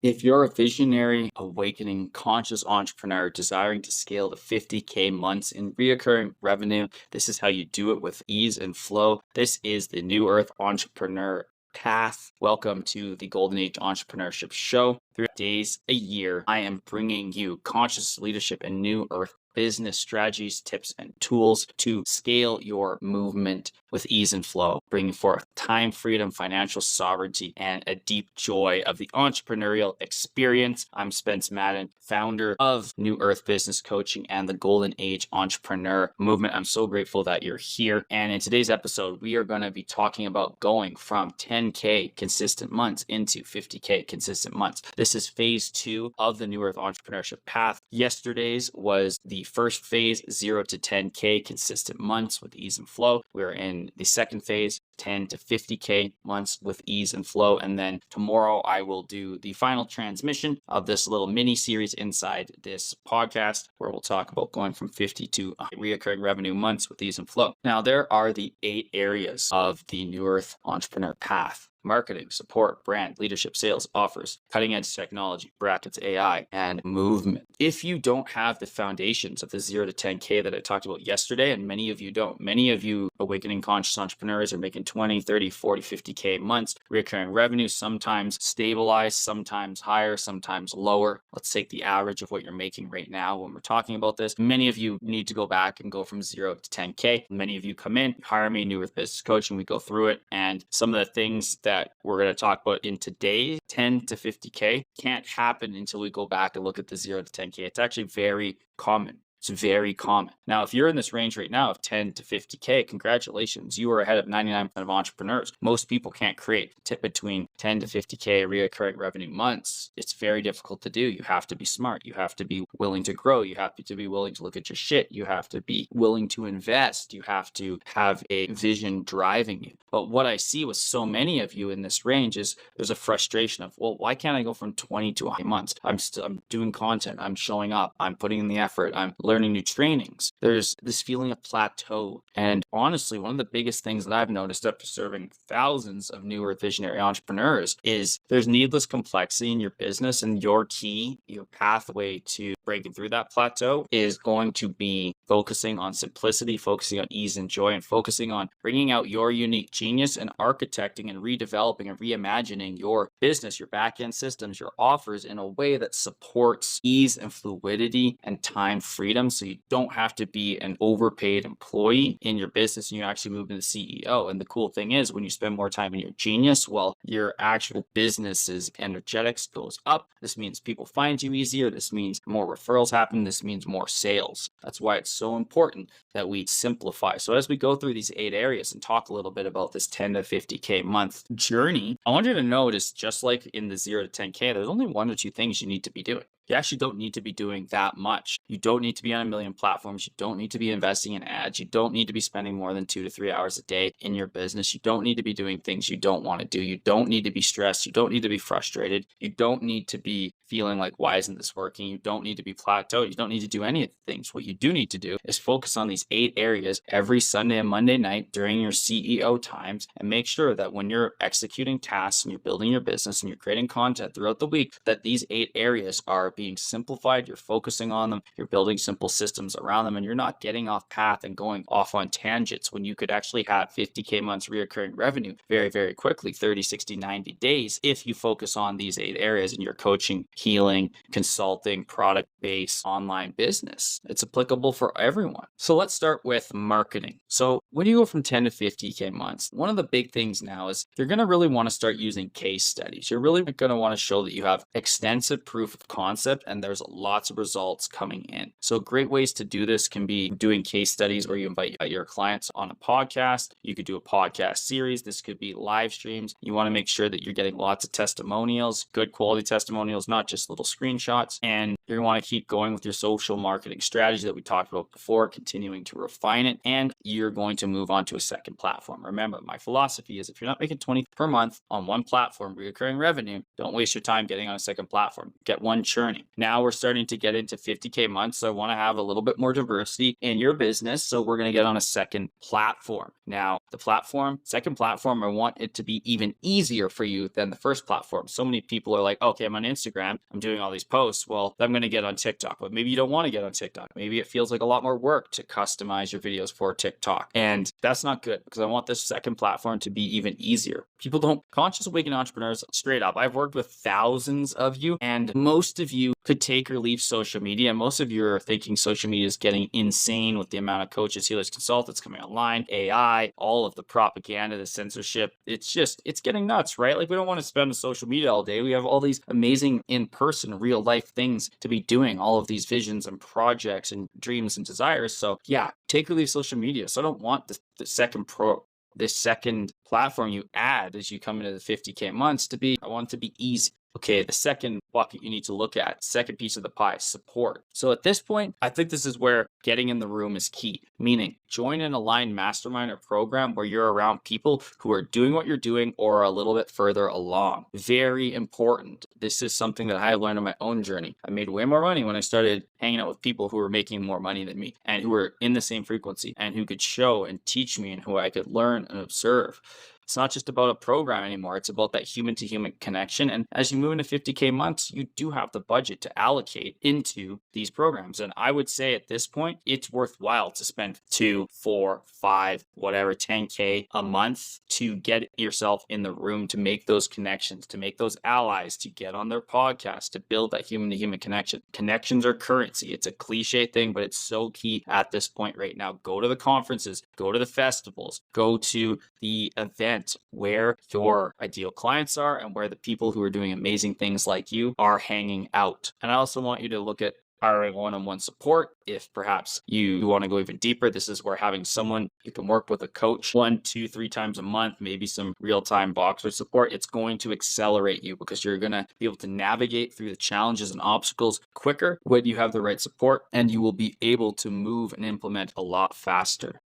If you're a visionary, awakening, conscious entrepreneur desiring to scale to 50K months in reoccurring revenue, this is how you do it with ease and flow. This is the New Earth Entrepreneur Path. Welcome to the Golden Age Entrepreneurship Show. 3 days a year, I am bringing you conscious leadership and New Earth business strategies, tips, and tools to scale your movement with ease and flow, bringing forth time freedom, financial sovereignty, and a deep joy of the entrepreneurial experience. I'm Spence Madden, founder of New Earth Business Coaching and the Golden Age Entrepreneur Movement. I'm so grateful that you're here. And in today's episode, we are going to be talking about going from 10K consistent months into 50K consistent months. This is phase 2 of the New Earth Entrepreneurship Path. Yesterday's was the first phase, 0 to 10K consistent months with ease and flow. We're in the second phase, 10 to 50K months with ease and flow. And then tomorrow I will do the final transmission of this little mini series inside this podcast where we'll talk about going from 50 to reoccurring revenue months with ease and flow. Now, there are the 8 areas of the New Earth Entrepreneur Path: marketing, support, brand, leadership, sales, offers, cutting edge technology, brackets, AI, and movement. If you don't have the foundations of the 0 to 10K that I talked about yesterday, and many of you don't, many of you awakening conscious entrepreneurs are making 20, 30, 40, 50K months, recurring revenue, sometimes stabilized, sometimes higher, sometimes lower. Let's take the average of what you're making right now when we're talking about this. Many of you need to go back and go from 0 to 10K. Many of you come in, hire me, New Earth Business Coaching, we go through it, and some of the things that we're going to talk about in today, 10 to 50K, can't happen until we go back and look at the 0 to 10K. It's actually very common. It's very common. Now, if you're in this range right now of 10 to 50K, congratulations. You are ahead of 99% of entrepreneurs. Most people can't create tip between 10 to 50K reoccurring revenue months. It's very difficult to do. You have to be smart. You have to be willing to grow. You have to be willing to look at your shit. You have to be willing to invest. You have to have a vision driving you. But what I see with so many of you in this range is there's a frustration of, well, why can't I go from 20 to 100 months? I'm doing content. I'm showing up. I'm putting in the effort. I'm learning new trainings. There's this feeling of plateau. And honestly, one of the biggest things that I've noticed after serving thousands of New Earth visionary entrepreneurs is there's needless complexity in your business, and your key, your pathway to breaking through that plateau is going to be focusing on simplicity, focusing on ease and joy, and focusing on bringing out your unique genius and architecting and redeveloping and reimagining your business, your back-end systems, your offers in a way that supports ease and fluidity and time freedom. So you don't have to be an overpaid employee in your business and you actually move into CEO. And the cool thing is when you spend more time in your genius, well, your actual business's energetics goes up. This means people find you easier. This means more referrals happen. This means more sales. That's why it's so important that we simplify. So as we go through these 8 areas and talk a little bit about this 10 to 50K month journey, I want you to notice, just like in the 0 to 10K, there's only 1 or 2 things you need to be doing. You actually don't need to be doing that much. You don't need to be on a million platforms. You don't need to be investing in ads. You don't need to be spending more than 2 to 3 hours a day in your business. You don't need to be doing things you don't want to do. You don't need to be stressed. You don't need to be frustrated. You don't need to be feeling like, why isn't this working? You don't need to be plateaued. You don't need to do any of the things. What you do need to do is focus on these 8 areas every Sunday and Monday night during your CEO times, and make sure that when you're executing tasks and you're building your business and you're creating content throughout the week, that these 8 areas are being simplified. You're focusing on them. You're building simple systems around them, and you're not getting off path and going off on tangents when you could actually have 50K months reoccurring revenue very, very quickly, 30, 60, 90 days, if you focus on these 8 areas in your coaching, healing, consulting, product-based online business. It's applicable for everyone. So let's start with marketing. So when you go from 10 to 50K months, one of the big things now is you're going to really want to start using case studies. You're really going to want to show that you have extensive proof of concept and there's lots of results coming in. So great ways to do this can be doing case studies where you invite your clients on a podcast. You could do a podcast series. This could be live streams. You want to make sure that you're getting lots of testimonials, good quality testimonials, not just little screenshots. And you're going to want to keep going with your social marketing strategy that we talked about before, continuing to refine it. And you're going to move on to a second platform. Remember, my philosophy is if you're not making 20 per month on one platform, recurring revenue, don't waste your time getting on a second platform. Get one churning. Now we're starting to get into 50K months. So I want to have a little bit more diversity in your business. So we're going to get on a second platform. now the second platform, I want it to be even easier for you than the first platform. So many people are like, okay, I'm on Instagram, I'm doing all these posts. Well, I'm going to get on TikTok, but maybe you don't want to get on TikTok. Maybe it feels like a lot more work to customize your videos for TikTok. And that's not good, because I want this second platform to be even easier. People don't, conscious awakening entrepreneurs, straight up, I've worked with thousands of you, and most of you could take or leave social media. Most of you are thinking social media is getting insane with the amount of coaches, healers, consultants coming online, AI, all of the propaganda, the censorship. It's getting nuts, right? Like, we don't want to spend on social media all day. We have all these amazing in-person, real life things to be doing, all of these visions and projects and dreams and desires. So yeah, take or leave social media. So I don't want this second platform you add as you come into the 50K months I want it to be easy. Okay, the second bucket you need to look at, second piece of the pie, support. So at this point, I think this is where getting in the room is key, meaning join an aligned mastermind or program where you're around people who are doing what you're doing or are a little bit further along. Very important. This is something that I learned on my own journey. I made way more money when I started hanging out with people who were making more money than me and who were in the same frequency and who could show and teach me and who I could learn and observe. It's not just about a program anymore. It's about that human to human connection. And as you move into 50K months, you do have the budget to allocate into these programs. And I would say at this point, it's worthwhile to spend 2, 4, 5, whatever, 10K a month to get yourself in the room, to make those connections, to make those allies, to get on their podcast, to build that human to human connection. Connections are currency. It's a cliche thing, but it's so key at this point right now. Go to the conferences, go to the festivals, go to the events where your ideal clients are and where the people who are doing amazing things like you are hanging out. And I also want you to look at hiring one-on-one support. If perhaps you want to go even deeper, this is where having someone you can work with, a coach 1, 2, 3 times a month, maybe some real-time Voxer support. It's going to accelerate you because you're going to be able to navigate through the challenges and obstacles quicker when you have the right support, and you will be able to move and implement a lot faster.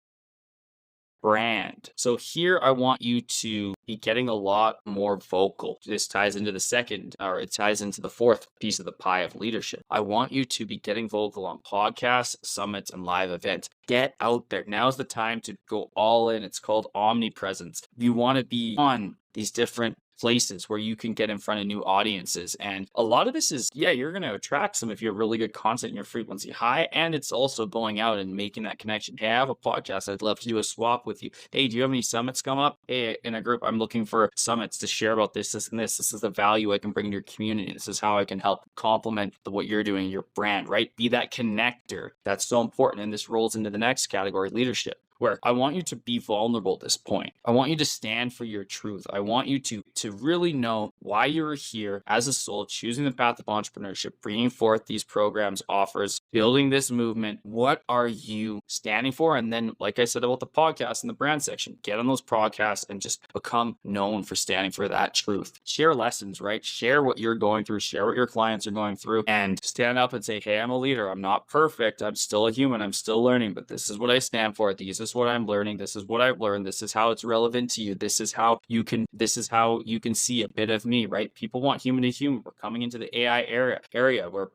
Brand. So here I want you to be getting a lot more vocal. This ties into it ties into the fourth piece of the pie of leadership. I want you to be getting vocal on podcasts, summits, and live events. Get out there. Now's the time to go all in. It's called omnipresence. You want to be on these different places where you can get in front of new audiences. And a lot of this is, you're going to attract some if you have really good content and your frequency high. And it's also going out and making that connection. Hey, I have a podcast. I'd love to do a swap with you. Hey, do you have any summits come up? Hey, in a group, I'm looking for summits to share about this, and this. This is the value I can bring to your community. This is how I can help complement what you're doing, your brand, right? Be that connector. That's so important. And this rolls into the next category, leadership, where I want you to be vulnerable at this point. I want you to stand for your truth. I want you to really know why you're here as a soul, choosing the path of entrepreneurship, bringing forth these programs, offers, building this movement. What are you standing for? And then, like I said about the podcast in the brand section, get on those podcasts and just become known for standing for that truth. Share lessons, right? Share what you're going through, share what your clients are going through, and stand up and say, hey, I'm a leader. I'm not perfect. I'm still a human. I'm still learning, but this is what I stand for. This is what I'm learning. This is what I've learned. This is how it's relevant to you. This is how you can see a bit of me, right? People want human to human. We're coming into the AI area where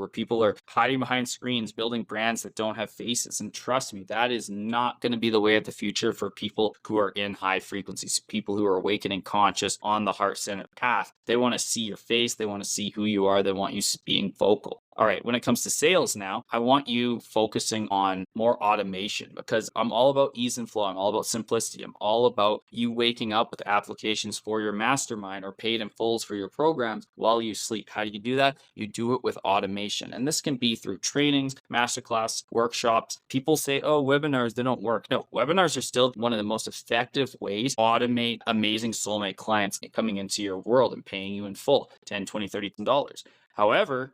people are hiding behind screens, building brands that don't have faces. And trust me, that is not going to be the way of the future for people who are in high frequencies, people who are awakening conscious on the heart-centered path. They want to see your face. They want to see who you are. They want you being vocal. All right, when it comes to sales now, I want you focusing on more automation, because I'm all about ease and flow. I'm all about simplicity. I'm all about you waking up with applications for your mastermind or paid in fulls for your programs while you sleep. How do you do that? You do it with automation. And this can be through trainings, masterclass, workshops. People say, oh, webinars, they don't work. No, webinars are still one of the most effective ways to automate amazing soulmate clients coming into your world and paying you in full, $10, $20, $30. However,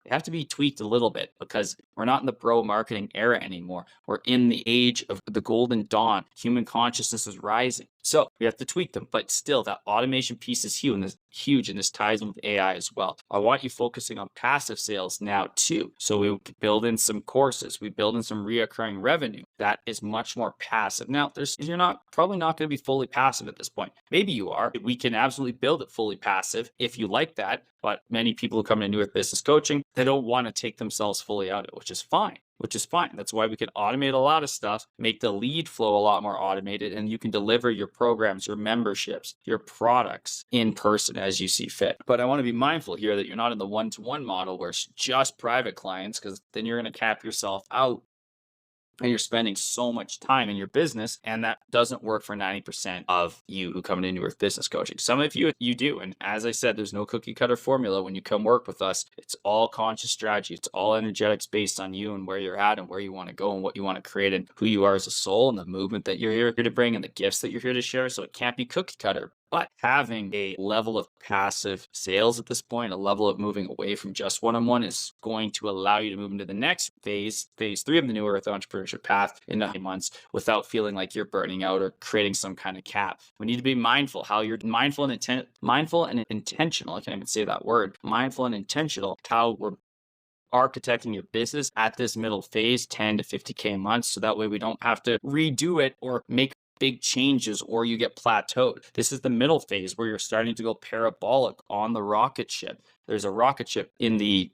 they have to be tweaked a little bit, because we're not in the bro marketing era anymore. We're in the age of the golden dawn. Human consciousness is rising. So we have to tweak them, but still that automation piece is huge, and this ties in with AI as well. I want you focusing on passive sales now too. So we build in some courses, we build in some reoccurring revenue that is much more passive. Now, you're probably not going to be fully passive at this point. Maybe you are. We can absolutely build it fully passive if you like that. But many people who come into New Earth Business Coaching, they don't want to take themselves fully out of it, which is fine. which is fine. That's why we can automate a lot of stuff, make the lead flow a lot more automated, and you can deliver your programs, your memberships, your products in person as you see fit. But I want to be mindful here that you're not in the one-to-one model where it's just private clients, because then you're going to cap yourself out and you're spending so much time in your business, and that doesn't work for 90% of you who come into New Earth business coaching. Some of you do, and as I said, there's no cookie cutter formula when you come work with us. It's all conscious strategy. It's all energetics based on you and where you're at and where you want to go and what you want to create and who you are as a soul and the movement that you're here to bring and the gifts that you're here to share. So it can't be cookie cutter. But having a level of passive sales at this point, a level of moving away from just one-on-one, is going to allow you to move into the next phase 3 of the New Earth entrepreneurship path in 9 months without feeling like you're burning out or creating some kind of cap. We need to be mindful how you're mindful and intentional. I can't even say that word. Mindful and intentional, how we're architecting your business at this middle phase, 10 to 50K a month. So that way we don't have to redo it or make big changes or you get plateaued. This is the middle phase where you're starting to go parabolic on the rocket ship. There's a rocket ship in the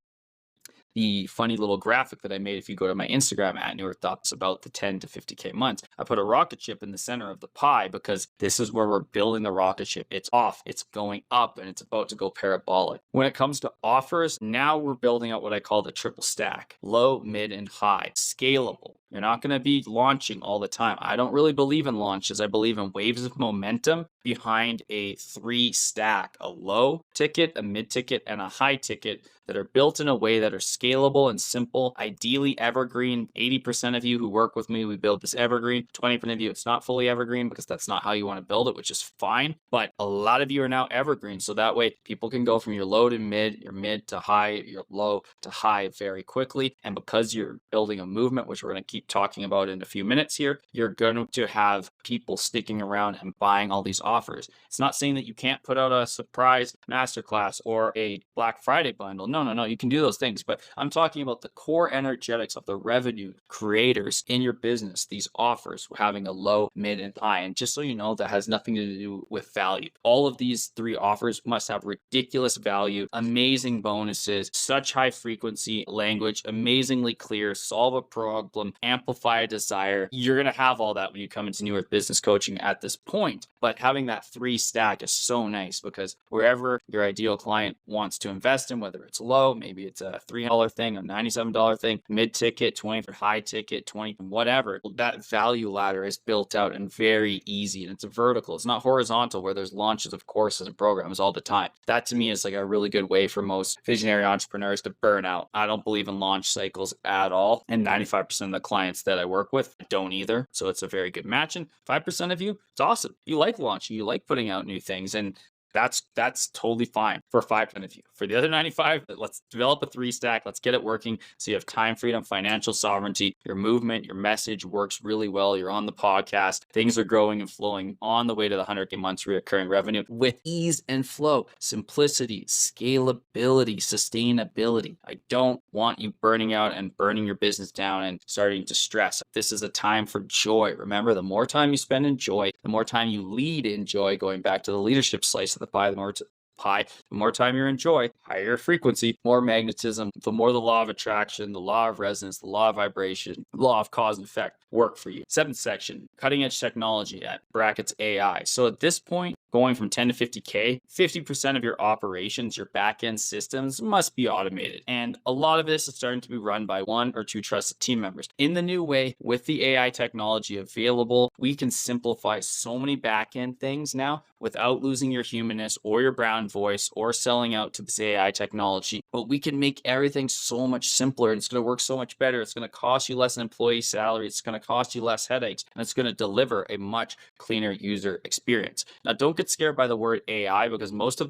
funny little graphic that I made. If you go to my Instagram at Newer Thoughts about the 10 to 50K months, I put a rocket ship in the center of the pie because this is where we're building the rocket ship. It's off, it's going up, and it's about to go parabolic. When it comes to offers, now we're building out what I call the triple stack: low, mid, and high. Scalable. You're not going to be launching all the time. I don't really believe in launches. I believe in waves of momentum behind a 3 stack: a low ticket, a mid ticket, and a high ticket, that are built in a way that are scalable and simple, ideally evergreen. 80% of you who work with me, we build this evergreen. 20% of you, it's not fully evergreen because that's not how you want to build it, which is fine. But a lot of you are now evergreen. So that way people can go from your low to mid, your mid to high, your low to high very quickly. And because you're building a movement, which we're going to keep talking about in a few minutes here, you're going to have people sticking around and buying all these offers. It's not saying that you can't put out a surprise masterclass or a Black Friday bundle. No, you can do those things. But I'm talking about the core energetics of the revenue creators in your business, these offers, having a low, mid, and high. And just so you know, that has nothing to do with value. All of these 3 offers must have ridiculous value, amazing bonuses, such high frequency language, amazingly clear, solve a problem, amplify a desire. You're going to have all that when you come into New Earth business coaching at this point. But having that 3 stack is so nice, because wherever your ideal client wants to invest in, whether it's low, maybe it's a $300 thing, a $97 thing, mid ticket, 20 for high ticket, 20 whatever, that value ladder is built out and very easy, and it's a vertical. It's not horizontal where there's launches of courses and programs all the time. That to me is like a really good way for most visionary entrepreneurs to burn out. I don't believe in launch cycles at all, and 95% of the clients that I work with don't either. So it's a very good match. And 5% of you, it's awesome. You like launching, you like putting out new things, and that's totally fine for 5% of you. For the other 95, let's develop a 3 stack. Let's get it working so you have time freedom, financial sovereignty, your movement, your message works really well. You're on the podcast. Things are growing and flowing on the way to the 100K months recurring revenue with ease and flow, simplicity, scalability, sustainability. I don't want you burning out and burning your business down and starting to stress. This is a time for joy. Remember, the more time you spend in joy, the more time you lead in joy, going back to the leadership slice of the pie, the more time you're in joy, higher frequency, more magnetism, the more the law of attraction, the law of resonance, the law of vibration, the law of cause and effect work for you. 7th section, cutting edge technology at brackets AI. So at this point, going from 10 to 50K, 50% of your operations, your back-end systems must be automated. And a lot of this is starting to be run by 1 or 2 trusted team members. In the new way, with the AI technology available, we can simplify so many back-end things now without losing your humanness or your brown voice or selling out to this AI technology. But we can make everything so much simpler, and it's going to work so much better. It's going to cost you less in employee salary. It's going to cost you less headaches, and it's going to deliver a much cleaner user experience. Now, don't get scared by the word AI, because most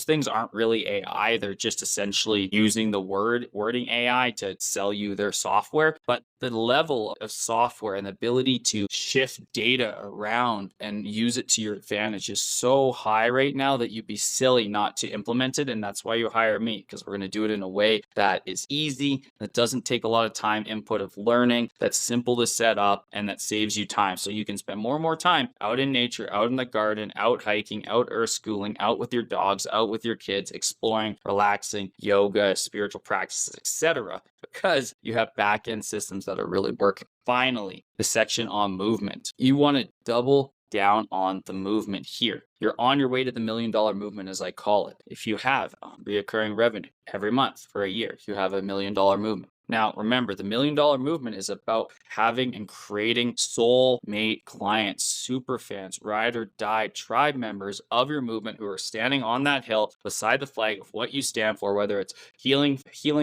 things aren't really AI. They're just essentially using the wording AI to sell you their software. But the level of software and the ability to shift data around and use it to your advantage is so high right now that you'd be silly not to implement it. And that's why you hire me, because we're going to do it in a way that is easy, that doesn't take a lot of time input of learning, that's simple to set up, and that saves you time. So you can spend more and more time out in nature, out in the garden, out hiking, out earth schooling, out with your dogs, out with your kids, exploring, relaxing, yoga, spiritual practices, etc. because you have back-end systems that are really working. Finally, the section on movement. You want to double down on the movement here. You're on your way to the $1 million movement, as I call it. If you have reoccurring revenue every month for a year, you have a $1 million movement. Now, remember, the $1 million movement is about having and creating soulmate clients, super fans, ride or die tribe members of your movement who are standing on that hill beside the flag of what you stand for, whether it's healing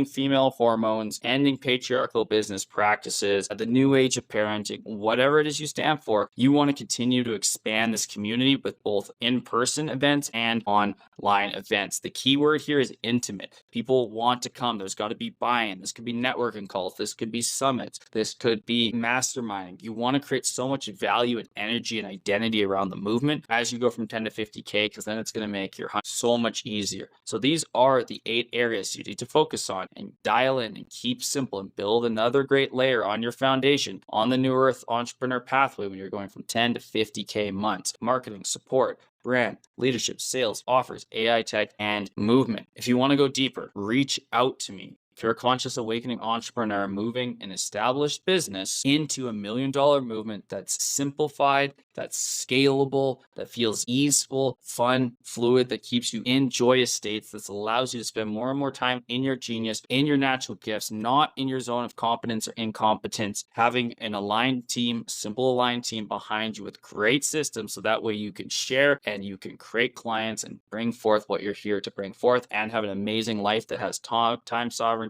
female hormones, ending patriarchal business practices, the new age of parenting, whatever it is you stand for. You want to continue to expand this community with both in-person events and online events. The key word here is intimate. People want to come. There's got to be buy-in. This could be networking calls. This could be summits. This could be masterminding. You want to create so much value and energy and identity around the movement as you go from 10 to 50K, because then it's going to make your hunt so much easier. So these are the 8 areas you need to focus on and dial in and keep simple and build another great layer on your foundation on the New Earth entrepreneur pathway when you're going from 10 to 50K months. Marketing, support, brand, leadership, sales, offers, AI tech, and movement. If you want to go deeper, reach out to me. If you're a conscious awakening entrepreneur moving an established business into a $1 million movement that's simplified, that's scalable, that feels easeful, fun, fluid, that keeps you in joyous states, that allows you to spend more and more time in your genius, in your natural gifts, not in your zone of competence or incompetence, having an aligned team, simple aligned team behind you with great systems, so that way you can share and you can create clients and bring forth what you're here to bring forth and have an amazing life that has time sovereignty,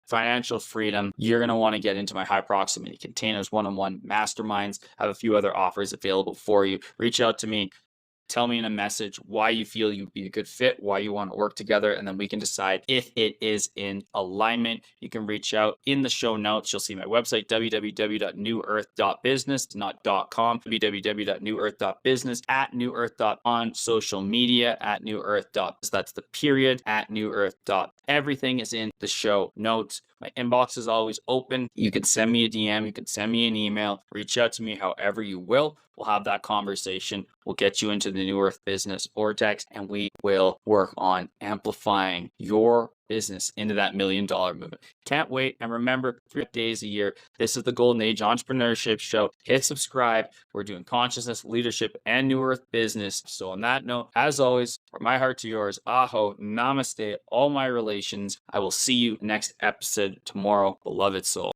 financial freedom. You're going to want to get into my high proximity containers one-on-one masterminds. I have a few other offers available for you. Reach out to me. Tell me in a message why you feel you'd be a good fit, why you want to work together, and then we can decide if it is in alignment. You can reach out in the show notes. You'll see my website, www.newearth.business, not .com, www.newearth.business, at newearth. On social media, at newearth. That's the period, at newearth. Everything is in the show notes. My inbox is always open. You can send me a DM. You can send me an email. Reach out to me however you will. We'll have that conversation. We'll get you into the New Earth business vortex, and we will work on amplifying your business into that $1 million movement. Can't wait. And remember, 3 days a year, this is the Golden Age Entrepreneurship Show. Hit subscribe. We're doing consciousness, leadership, and New Earth business. So on that note, as always, from my heart to yours, aho, namaste, all my relations. I will see you next episode tomorrow, beloved soul.